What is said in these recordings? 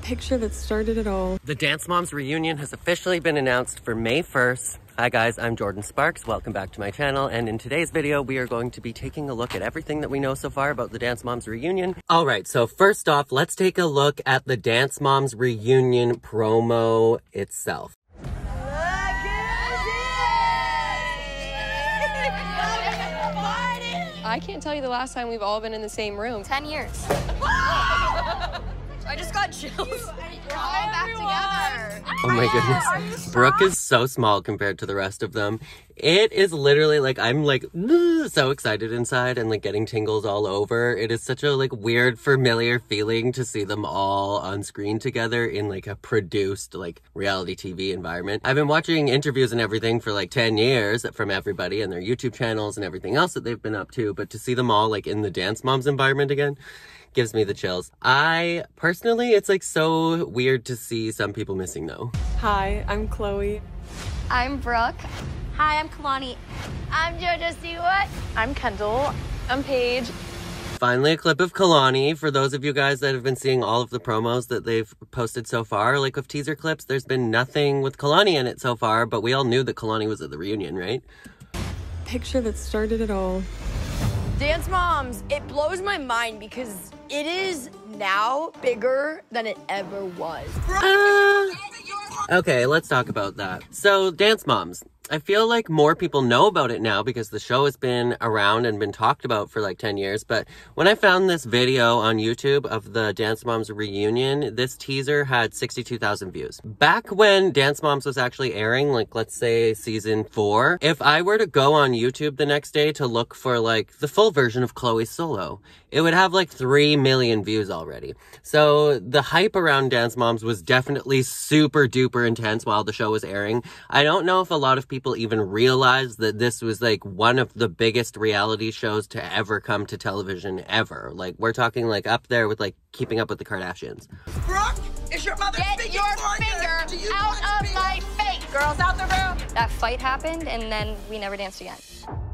picture that started it all. The Dance Moms reunion has officially been announced for May 1st. Hi guys, I'm Jordan Sparks. Welcome back to my channel. And in today's video, we are going to be taking a look at everything that we know so far about the Dance Moms reunion. All right, so first off, let's take a look at the Dance Moms reunion promo itself. I can't tell you the last time we've all been in the same room. 10 years. I just got chills. We're all back together. Oh my goodness. Brooke is so small compared to the rest of them. It is literally like, I'm like so excited inside and like getting tingles all over. It is such a like weird, familiar feeling to see them all on screen together in like a produced like reality TV environment. I've been watching interviews and everything for like 10 years from everybody and their YouTube channels and everything else that they've been up to. But to see them all like in the Dance Moms environment again gives me the chills. I personally, it's like so weird to see some people missing though. Hi, I'm Chloe. I'm Brooke. Hi, I'm Kalani. I'm JoJo Siwa. I'm Kendall. I'm Paige. Finally, a clip of Kalani. For those of you guys that have been seeing all of the promos that they've posted so far, like with teaser clips, there's been nothing with Kalani in it so far, but we all knew that Kalani was at the reunion, right? Picture that started it all. Dance Moms, it blows my mind because it is now bigger than it ever was. Okay, let's talk about that. So, Dance Moms. I feel like more people know about it now because the show has been around and been talked about for like 10 years. But when I found this video on YouTube of the Dance Moms reunion, this teaser had 62,000 views. Back when Dance Moms was actually airing, like let's say season 4, if I were to go on YouTube the next day to look for like the full version of Chloe's solo, it would have like 3 million views already. So the hype around Dance Moms was definitely super duper intense while the show was airing. I don't know if a lot of people even realized that this was like one of the biggest reality shows to ever come to television ever. Like we're talking like up there with like Keeping Up with the Kardashians. Brooke, is your mother Get your finger out of my face. Girls out the room. That fight happened and then we never danced again.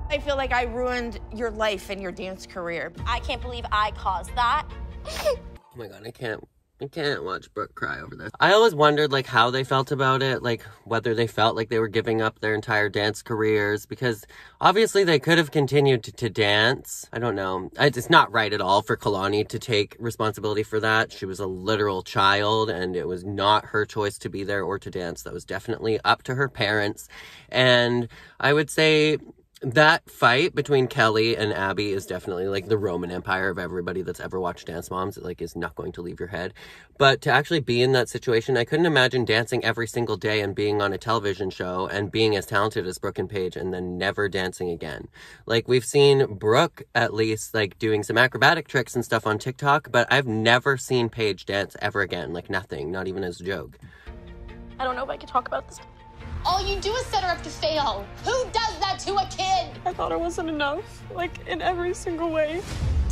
I feel like I ruined your life and your dance career. I can't believe I caused that. Oh my god, I can't watch Brooke cry over this. I always wondered like how they felt about it, like whether they felt like they were giving up their entire dance careers, because obviously they could have continued to dance. I don't know. It's not right at all for Kalani to take responsibility for that. She was a literal child and it was not her choice to be there or to dance. That was definitely up to her parents. And I would say that fight between Kelly and Abby is definitely like the Roman Empire of everybody that's ever watched Dance Moms. It like is not going to leave your head. But to actually be in that situation, I couldn't imagine dancing every single day and being on a television show and being as talented as Brooke and Paige and then never dancing again. Like we've seen Brooke at least like doing some acrobatic tricks and stuff on TikTok, but I've never seen Paige dance ever again. Like nothing, not even as a joke. I don't know if I can talk about this. All you do is set her up to fail. Who does that to a kid? I thought it wasn't enough, like in every single way.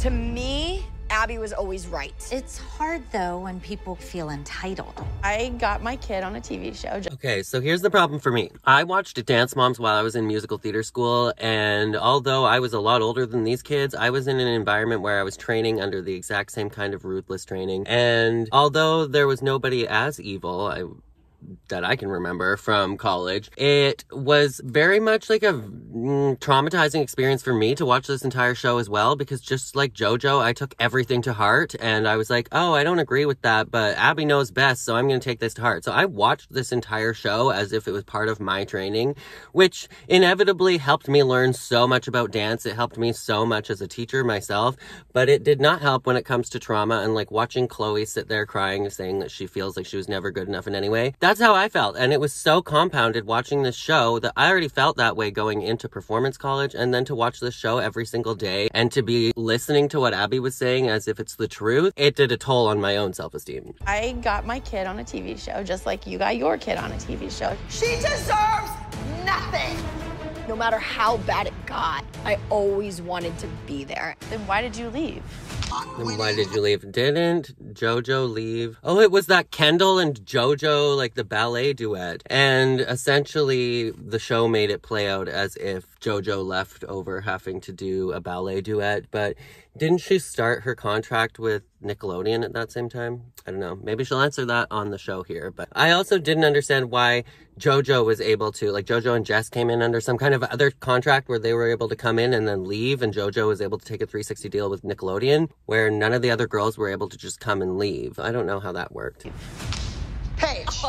To me, Abby was always right. It's hard though when people feel entitled. I got my kid on a TV show. Okay, so here's the problem for me. I watched Dance Moms while I was in musical theater school, and although I was a lot older than these kids, I was in an environment where I was training under the exact same kind of ruthless training. And although there was nobody as evil, that I can remember from college, it was very much like a traumatizing experience for me to watch this entire show as well, because just like JoJo, I took everything to heart and I was like, oh, I don't agree with that, but Abby knows best, so I'm going to take this to heart. So I watched this entire show as if it was part of my training, which inevitably helped me learn so much about dance. It helped me so much as a teacher myself, but it did not help when it comes to trauma and like watching Chloe sit there crying, saying that she feels like she was never good enough in any way. That's how I felt, and it was so compounded watching this show that I already felt that way going into performance college, and then to watch this show every single day and to be listening to what Abby was saying as if it's the truth, it did a toll on my own self-esteem. I got my kid on a TV show just like you got your kid on a TV show. She deserves nothing. No matter how bad it got, I always wanted to be there. Then why did you leave? Then why did you leave? Didn't JoJo leave? Oh, it was that Kendall and JoJo, like the ballet duet. And essentially the show made it play out as if JoJo left over having to do a ballet duet. But didn't she start her contract with Nickelodeon at that same time? I don't know. Maybe she'll answer that on the show here. But I also didn't understand why JoJo was able to, like, JoJo and Jess came in under some kind of other contract where they were able to come in and then leave, and JoJo was able to take a 360 deal with Nickelodeon, where none of the other girls were able to just come and leave. I don't know how that worked. Paige,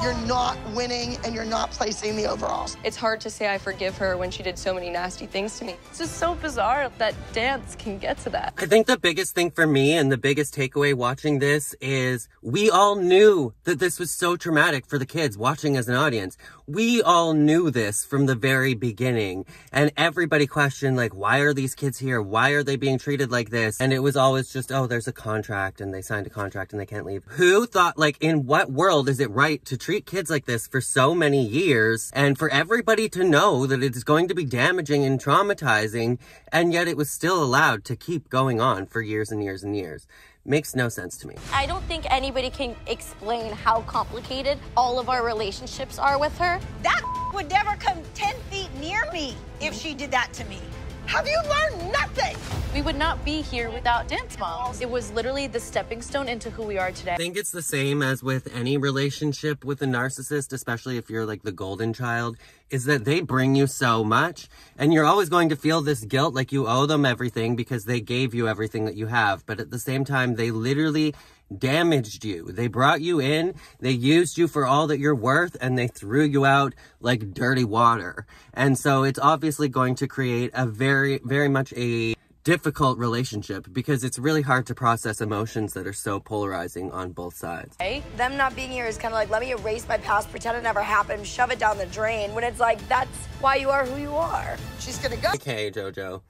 you're not winning and you're not placing the overalls. It's hard to say I forgive her when she did so many nasty things to me. It's just so bizarre that dance can get to that. I think the biggest thing for me and the biggest takeaway watching this is we all knew that this was so traumatic for the kids watching as an audience. We all knew this from the very beginning, and everybody questioned, like, why are these kids here? Why are they being treated like this? And it was always just, oh, there's a contract and they signed a contract and they can't leave. Who thought, like, in what world is it right to treat kids like this for so many years and for everybody to know that it's going to be damaging and traumatizing, and yet it was still allowed to keep going on for years and years and years? Makes no sense to me. I don't think anybody can explain how complicated all of our relationships are with her. That would never come 10 feet near me if she did that to me. Have you learned nothing? We would not be here without Dance Moms. It was literally the stepping stone into who we are today. I think it's the same as with any relationship with a narcissist, especially if you're like the golden child, is that they bring you so much and you're always going to feel this guilt like you owe them everything because they gave you everything that you have. But at the same time, they literally damaged you. They brought you in, they used you for all that you're worth, and they threw you out like dirty water. And so it's obviously going to create a very, very much a difficult relationship because it's really hard to process emotions that are so polarizing on both sides. Them not being here is kind of like, let me erase my past, pretend it never happened, shove it down the drain, when it's like, that's why you are who you are. She's gonna go. Okay, JoJo.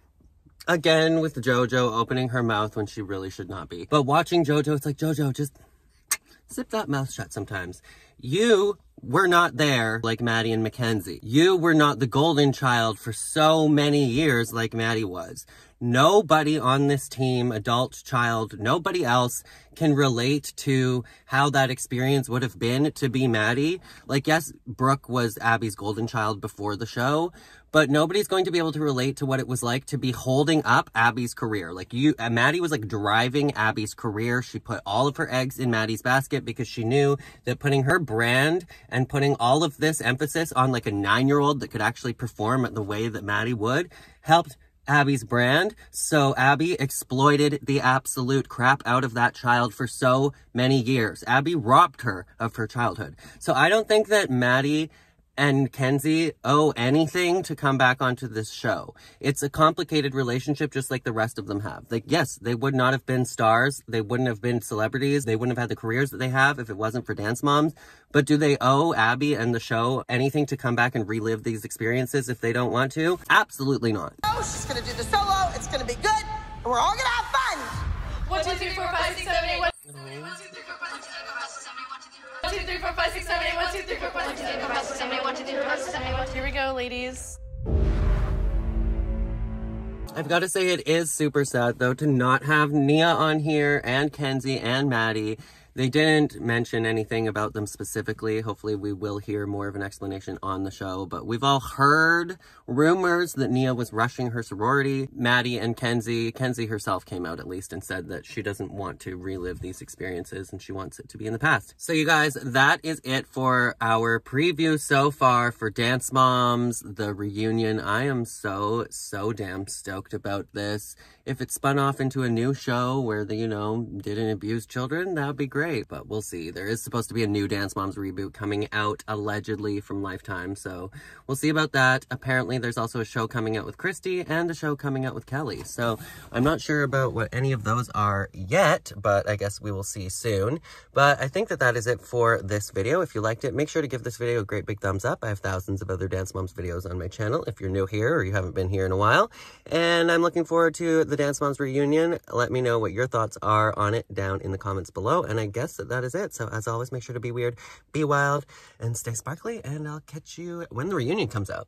Again, with JoJo opening her mouth when she really should not be. But watching JoJo, it's like, JoJo, just zip that mouth shut sometimes. You were not there like Maddie and Mackenzie. You were not the golden child for so many years like Maddie was. Nobody on this team, adult, child, nobody else can relate to how that experience would have been to be Maddie. Like, yes, Brooke was Abby's golden child before the show, but nobody's going to be able to relate to what it was like to be holding up Abby's career. Like, Maddie was like driving Abby's career. She put all of her eggs in Maddie's basket because she knew that putting her brand and putting all of this emphasis on like a 9-year-old that could actually perform the way that Maddie would helped Abby's brand. So Abby exploited the absolute crap out of that child for so many years. Abby robbed her of her childhood. So I don't think that Maddie and Kenzie owe anything to come back onto this show. It's a complicated relationship just like the rest of them have. Like, yes, they would not have been stars. They wouldn't have been celebrities. They wouldn't have had the careers that they have if it wasn't for Dance Moms. But do they owe Abby and the show anything to come back and relive these experiences if they don't want to? Absolutely not. Oh, she's gonna do the solo. It's gonna be good. And we're all gonna have fun. 1, 2, 3, 4, 5, 6, 7, 8, 1, 2, 3, 4, 5, 6, 7, 8, 1, 2, 3, 4, 5, 6, 7, 8, 1, 2, 3, 4, 5, 6, 7, 8, 1, 2, 3, 4, 5, 6, 7, 8, 1, 2. Here we go, ladies. I've got to say it is super sad, though, to not have Nia on here and Kenzie and Maddie. They didn't mention anything about them specifically. Hopefully we will hear more of an explanation on the show, but we've all heard rumors that Nia was rushing her sorority. Maddie and Kenzie herself came out at least and said that she doesn't want to relive these experiences and she wants it to be in the past. So you guys, that is it for our preview so far for Dance Moms, the reunion. I am so damn stoked about this. If it spun off into a new show where they, didn't abuse children, that would be great, but we'll see. There is supposed to be a new Dance Moms reboot coming out, allegedly, from Lifetime, so we'll see about that. Apparently, there's also a show coming out with Christy and a show coming out with Kelly, so I'm not sure about what any of those are yet, but I guess we will see soon. But I think that is it for this video. If you liked it, make sure to give this video a great big thumbs up. I have thousands of other Dance Moms videos on my channel if you're new here or you haven't been here in a while, and I'm looking forward to the Dance Moms reunion. Let me know what your thoughts are on it down in the comments below, and I guess that is it. So as always, make sure to be weird, be wild, and stay sparkly, and I'll catch you when the reunion comes out.